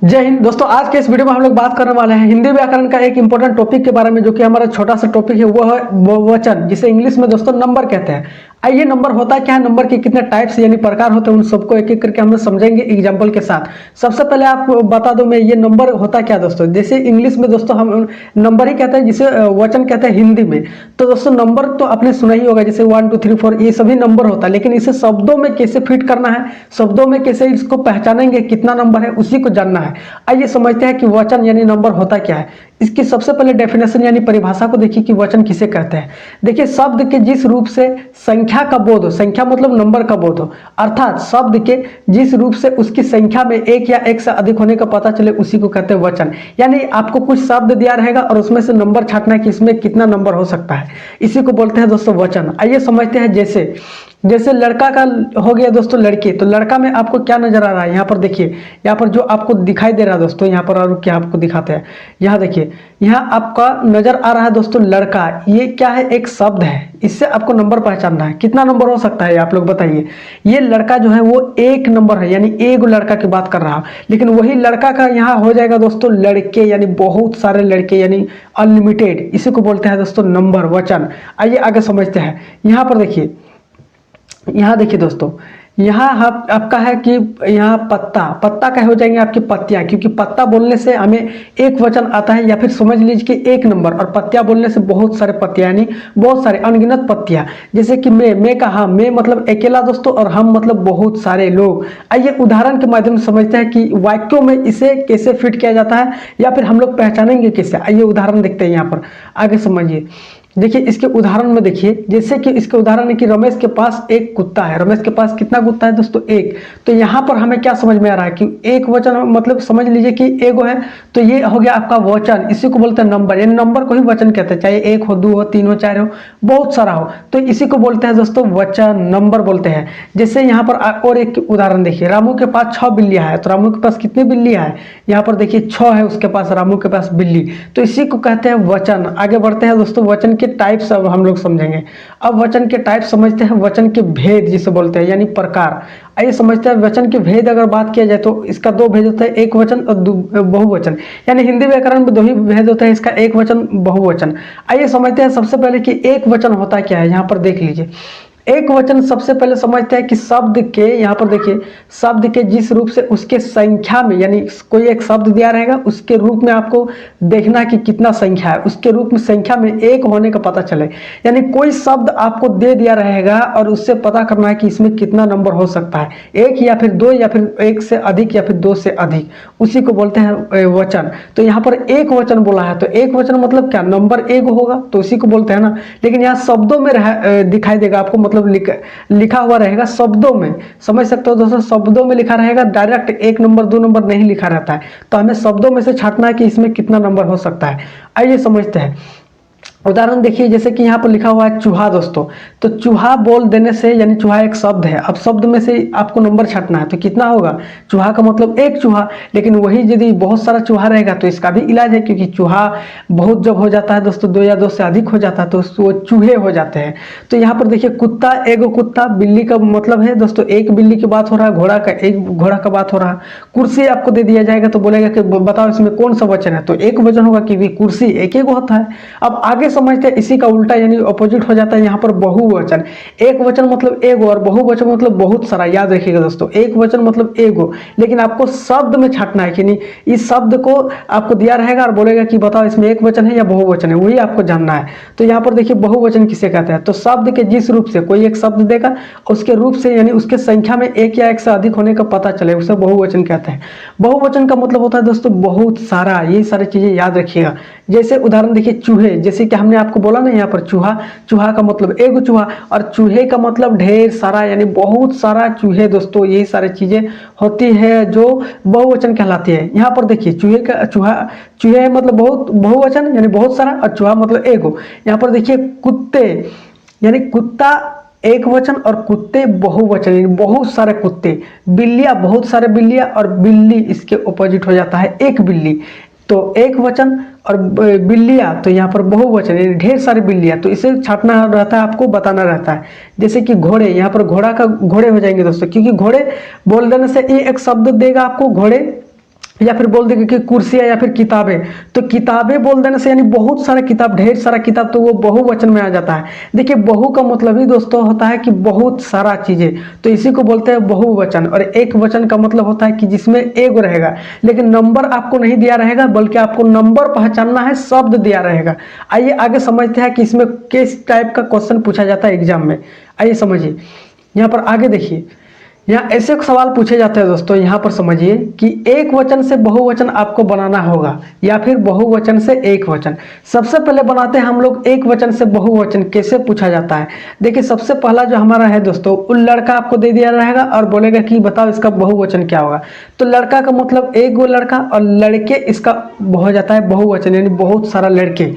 जय हिंद दोस्तों। आज के इस वीडियो में हम लोग बात करने वाले हैं हिंदी व्याकरण का एक इंपॉर्टेंट टॉपिक के बारे में, जो कि हमारा छोटा सा टॉपिक है। वो है वचन, जिसे इंग्लिश में दोस्तों नंबर कहते हैं। आइए, नंबर होता क्या है, नंबर के कितने टाइप्स यानी प्रकार होते हैं, उन सबको एक एक करके हम लोग समझेंगे एग्जाम्पल के साथ। सबसे पहले आप बता दो मैं, ये नंबर होता क्या दोस्तों। जैसे इंग्लिश में दोस्तों हम नंबर ही कहते हैं, जिसे वचन कहते हैं हिंदी में। तो दोस्तों नंबर तो आपने सुना ही होगा, जैसे 1 2 3 4 ये सभी नंबर होता है। लेकिन इसे शब्दों में कैसे फिट करना है, शब्दों में कैसे इसको पहचानेंगे कितना नंबर है, उसी को जानना है। आइए समझते हैं कि वचन यानी नंबर होता क्या है। इसकी सबसे पहले डेफिनेशन यानी परिभाषा को देखिए कि वचन किसे कहते हैं। देखिए, शब्द के जिस रूप से संख्या का बोध हो, संख्या मतलब नंबर का बोध हो, अर्थात शब्द के जिस रूप से उसकी संख्या में एक या एक से अधिक होने का पता चले, उसी को कहते हैं वचन। यानी आपको कुछ शब्द दिया रहेगा और उसमें से नंबर छांटना है कि इसमें कितना नंबर हो सकता है, इसी को बोलते हैं दोस्तों वचन। आइए समझते हैं। जैसे जैसे लड़का का हो गया दोस्तों लड़की, तो लड़का में आपको क्या नजर आ रहा है, यहाँ पर देखिए, यहाँ पर जो आपको दिखाई दे रहा है दोस्तों, यहाँ पर और क्या आपको दिखाते हैं, यहाँ देखिए, यहाँ आपका नजर आ रहा है दोस्तों लड़का। ये क्या है, एक शब्द है। इससे आपको नंबर पहचानना है, कितना नंबर हो सकता है आप लोग बताइए। ये लड़का जो है वो एक नंबर है, यानी एक लड़का की बात कर रहा हूं। लेकिन वही लड़का का यहाँ हो जाएगा दोस्तों लड़के, यानी बहुत सारे लड़के, यानी अनलिमिटेड। इसी को बोलते हैं दोस्तों नंबर, वचन। आइए आगे समझते हैं। यहाँ पर देखिए, यहाँ देखिए दोस्तों, यहाँ आपका है कि यहाँ पत्ता, पत्ता का हो जाएंगे आपकी पत्तियां, क्योंकि पत्ता बोलने से हमें एक वचन आता है, या फिर समझ लीजिए कि एक नंबर, और पत्तियां बोलने से बहुत सारे पत्तियां, यानी बहुत सारे अनगिनत पत्तियां। जैसे कि मैं का हाँ, मैं मतलब अकेला दोस्तों, और हम मतलब बहुत सारे लोग। आइए उदाहरण के माध्यम से समझते हैं कि वाक्यों में इसे कैसे फिट किया जाता है, या फिर हम लोग पहचानेंगे कैसे। आइए उदाहरण देखते हैं, यहाँ पर आगे समझिए। देखिए इसके उदाहरण में देखिए, जैसे कि इसके उदाहरण है कि रमेश के पास एक कुत्ता है। रमेश के पास कितना कुत्ता है दोस्तों, एक। तो यहाँ पर हमें क्या समझ में आ रहा है कि एक वचन मतलब समझ लीजिए कि एगो है, तो ये हो गया आपका वचन। इसी को बोलते हैं नंबर, यानी नंबर को ही वचन कहते हैं, चाहे एक हो, दो हो, तीन हो, चार हो, बहुत सारा हो, तो इसी को बोलते हैं दोस्तों वचन, नंबर बोलते हैं। जैसे यहाँ पर और एक उदाहरण देखिए, रामू के पास 6 बिल्लियां है। तो रामू के पास कितनी बिल्लियां है, यहाँ पर देखिए 6 है उसके पास, रामू के पास बिल्ली। तो इसी को कहते हैं वचन। आगे बढ़ते हैं दोस्तों, वचन के टाइप्स अब हम लोग समझेंगे। अब वचन के टाइप समझते हैं, वचन के भेद जिसे बोलते हैं, यानी प्रकार। आइए समझते हैं वचन के भेद। अगर बात किया जाए तो इसका दो भेद होता है, एक वचन और बहुवचन। यानी हिंदी व्याकरण में दो ही भेद होता है, इसका एक वचन, बहुवचन। आइए समझते हैं सबसे पहले कि एक वचन होता क्या है। यहाँ पर देख लीजिए, एक वचन सबसे पहले समझते हैं कि शब्द के, यहाँ पर देखिए, शब्द के जिस रूप से उसके संख्या में, यानी कोई एक शब्द दिया रहेगा, उसके रूप में आपको देखना कि कितना संख्या है, उसके रूप में संख्या में एक होने का पता चले। यानी कोई शब्द आपको दे दिया रहेगा और उससे पता करना है कि इसमें कितना नंबर हो सकता है, एक या फिर दो, या फिर एक से अधिक, या फिर दो से अधिक, उसी को बोलते हैं वचन। तो यहाँ पर एक वचन बोला है, तो एक वचन मतलब क्या, नंबर एक होगा, तो उसी को बोलते हैं ना। लेकिन यहाँ शब्दों में दिखाई देगा आपको, मतलब लिखा हुआ रहेगा शब्दों में, समझ सकते हो दोस्तों, शब्दों में लिखा रहेगा, डायरेक्ट एक नंबर दो नंबर नहीं लिखा रहता है। तो हमें शब्दों में से छांटना है कि इसमें कितना नंबर हो सकता है। आइए समझते हैं। उदाहरण देखिए, जैसे कि यहाँ पर लिखा हुआ है चूहा दोस्तों। तो चूहा बोल देने से, यानी चूहा एक शब्द है, अब शब्द में से आपको नंबर छांटना है, तो कितना होगा, चूहा का मतलब एक चूहा। लेकिन वही यदि बहुत सारा चूहा रहेगा तो इसका भी इलाज है, क्योंकि चूहा बहुत जब हो जाता है दोस्तों, दो या दो से अधिक हो जाता है, तो वो चूहे हो जाते हैं। तो यहाँ पर देखिए, कुत्ता एगो कुत्ता, बिल्ली का मतलब है दोस्तों एक बिल्ली की बात हो रहा है, घोड़ा का एक घोड़ा का बात हो रहा है। कुर्सी आपको दे दिया जाएगा तो बोलेगा कि बताओ इसमें कौन सा वचन है, तो एक वचन होगा, क्योंकि कुर्सी एक एक होता है। अब आगे समझते हैं, इसी का उल्टा यानी अपोजिट हो जाता है यहाँ पर बहुवचन। एक वचन मतलब एगो, और बहुवचन मतलब बहुत सारा। याद रखिएगा दोस्तों, एक वचन मतलब एगो, लेकिन आपको शब्द में छांटना है कि नहीं, इस शब्द को आपको दिया रहेगा और बोलेगा कि बताओ इसमें एक वचन है या बहुवचन है, वही आपको जानना है। तो यहाँ पर देखिए बहुवचन किसे कहते हैं, तो शब्द के जिस रूप से कोई एक शब्द देगा, उसके रूप से यानी उसके संख्या में एक या एक से अधिक होने का पता चले, उसे बहुवचन कहते हैं। बहुवचन का मतलब होता है दोस्तों बहुत सारा, ये सारी चीजें याद रखिएगा। जैसे उदाहरण देखिए, चूहे, जैसे कि हमने आपको बोला ना, यहाँ पर चूहा, चूहा का मतलब एक चूहा, और चूहे का मतलब ढेर सारा, यानी बहुत सारा चूहे दोस्तों। यही सारी चीजें होती है जो बहुवचन कहलाती है। यहाँ पर देखिए, चूहे का चूहे मतलब बहुत, बहुवचन यानी बहुत सारा, और चूहा मतलब एक हो। यहाँ पर देखिए कुत्ते, यानी कुत्ता एक वचन और कुत्ते बहुवचन, यानी बहुत सारे कुत्ते। बिल्लियां, बहुत सारे बिल्लियां, और बिल्ली इसके ऑपोजिट हो जाता है एक बिल्ली। तो एक वचन और बिल्लियां, तो यहाँ पर बहुवचन यानी ढेर सारी बिल्लियां, तो इसे छांटना रहता है, आपको बताना रहता है। जैसे कि घोड़े, यहाँ पर घोड़ा का घोड़े हो जाएंगे दोस्तों, क्योंकि घोड़े बोल देने से ये एक शब्द देगा आपको घोड़े, या फिर बोल देंगे कि कुर्सियाँ या फिर किताबें, तो किताबें बोल देने से यानी बहुत सारा किताब, ढेर सारा किताब, तो वो बहुवचन में आ जाता है। देखिए बहु का मतलब ही दोस्तों होता है कि बहुत सारा चीज़ें, तो इसी को बोलते हैं बहुवचन। और एक वचन का मतलब होता है कि जिसमें एगो रहेगा, लेकिन नंबर आपको नहीं दिया रहेगा, बल्कि आपको नंबर पहचानना है, शब्द दिया रहेगा। आइए आगे समझते हैं कि इसमें किस टाइप का क्वेश्चन पूछा जाता है एग्जाम में। आइए समझिए, यहाँ पर आगे देखिए, यहाँ ऐसे सवाल पूछे जाते हैं दोस्तों। यहाँ पर समझिए कि एक वचन से बहुवचन आपको बनाना होगा या फिर बहुवचन से एक वचन। सबसे पहले बनाते हैं हम लोग एक वचन से बहुवचन कैसे पूछा जाता है। देखिए सबसे पहला जो हमारा है दोस्तों, वो लड़का आपको दे दिया रहेगा और बोलेगा कि बताओ इसका बहुवचन क्या होगा। तो लड़का का मतलब एक वो लड़का, और लड़के इसका हो जाता है बहुवचन, यानी बहुत सारा लड़के।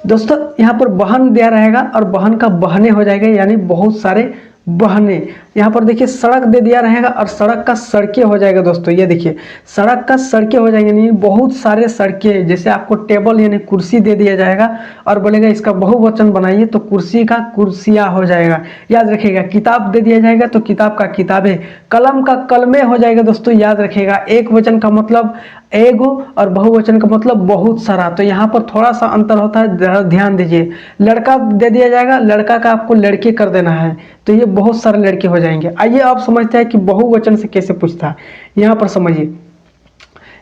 दोस्तों यहाँ पर बहन दिया रहेगा और बहन का बहने हो जाएगा, यानी बहुत सारे बहने। यहाँ पर देखिए सड़क दे दिया रहेगा और सड़क का सड़कें हो जाएगा दोस्तों। ये देखिए सड़क का सड़कें हो जाएंगे, यानी बहुत सारे सड़कें। जैसे आपको टेबल यानी कुर्सी दे दिया जाएगा और बोलेगा इसका बहुवचन बनाइए, तो कुर्सी का कुर्सियाँ हो जाएगा। याद रखिएगा, किताब दे दिया जाएगा तो किताब का किताबें, कलम का कलमे हो जाएगा दोस्तों। याद रखिएगा, एक वचन का मतलब एगो और बहुवचन का मतलब बहुत सारा। तो यहाँ पर थोड़ा सा अंतर होता है, जरा ध्यान दीजिए। लड़का दे दिया जाएगा, लड़का का आपको लड़के कर देना है, तो ये बहुत सारे लड़के हो जाएंगे। आइए आप समझते हैं कि बहुवचन से कैसे पूछता है। यहाँ पर समझिए,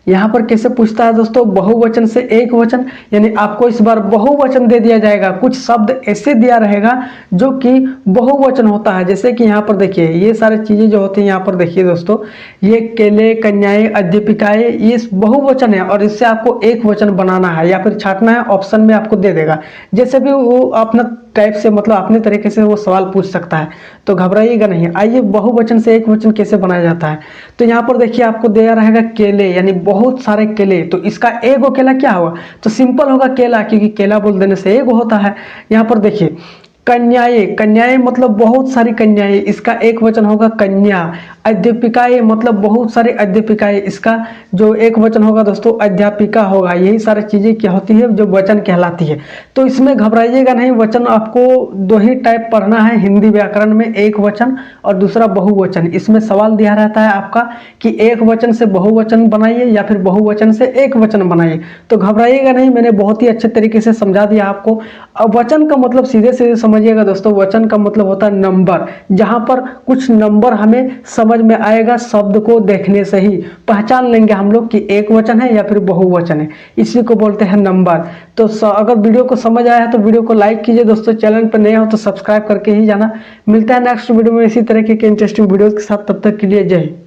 यहाँ पर कैसे पूछता है दोस्तों, बहुवचन से एक वचन, यानी आपको इस बार बहुवचन दे दिया जाएगा। कुछ शब्द ऐसे दिया रहेगा जो कि बहुवचन होता है। जैसे कि यहाँ पर देखिए ये सारी चीजें जो होती हैं, यहाँ पर देखिए दोस्तों, ये केले, कन्याएं, अध्यापिकाएं, ये बहुवचन है और इससे आपको एक वचन बनाना है या फिर छांटना है। ऑप्शन में आपको दे देगा, जैसे भी वो अपना टाइप से मतलब अपने तरीके से वो सवाल पूछ सकता है, तो घबराइएगा नहीं। आइए बहुवचन से एक वचन कैसे बनाया जाता है। तो यहाँ पर देखिए आपको दिया रहेगा केले, यानी बहुत सारे केले, तो इसका एगो केला क्या होगा, तो सिंपल होगा केला, क्योंकि केला बोल देने से एगो होता है। यहाँ पर देखिए कन्याएं, कन्याएं मतलब बहुत सारी कन्याएं, इसका एक वचन होगा कन्या। अध्यापिकाएं मतलब बहुत सारी अध्यापिकाएं, इसका जो एक वचन होगा दोस्तों अध्यापिका होगा। यही सारी चीजें क्या होती है जो वचन कहलाती है। तो इसमें घबराइएगा नहीं, वचन आपको दो ही टाइप पढ़ना है हिंदी व्याकरण में, एक वचन और दूसरा बहुवचन। इसमें सवाल दिया रहता है आपका कि एक वचन से बहुवचन बनाइए या फिर बहुवचन से एक वचन बनाइए। तो घबराइएगा नहीं, मैंने बहुत ही अच्छे तरीके से समझा दिया आपको। अब वचन का मतलब सीधे सीधे समझिएगा दोस्तों, वचन का मतलब होता है नंबर। जहां पर कुछ नंबर हमें समझ में आएगा, शब्द को देखने से ही पहचान लेंगे हम लोग कि एक वचन है या फिर बहुवचन है, इसी को बोलते हैं नंबर। तो अगर वीडियो को समझ आया है तो वीडियो को लाइक कीजिए दोस्तों, चैनल पर नए हो तो सब्सक्राइब करके ही जाना। मिलता है नेक्स्ट वीडियो में इसी तरह के इंटरेस्टिंग वीडियो के साथ, तब तक के लिए जय हिंद।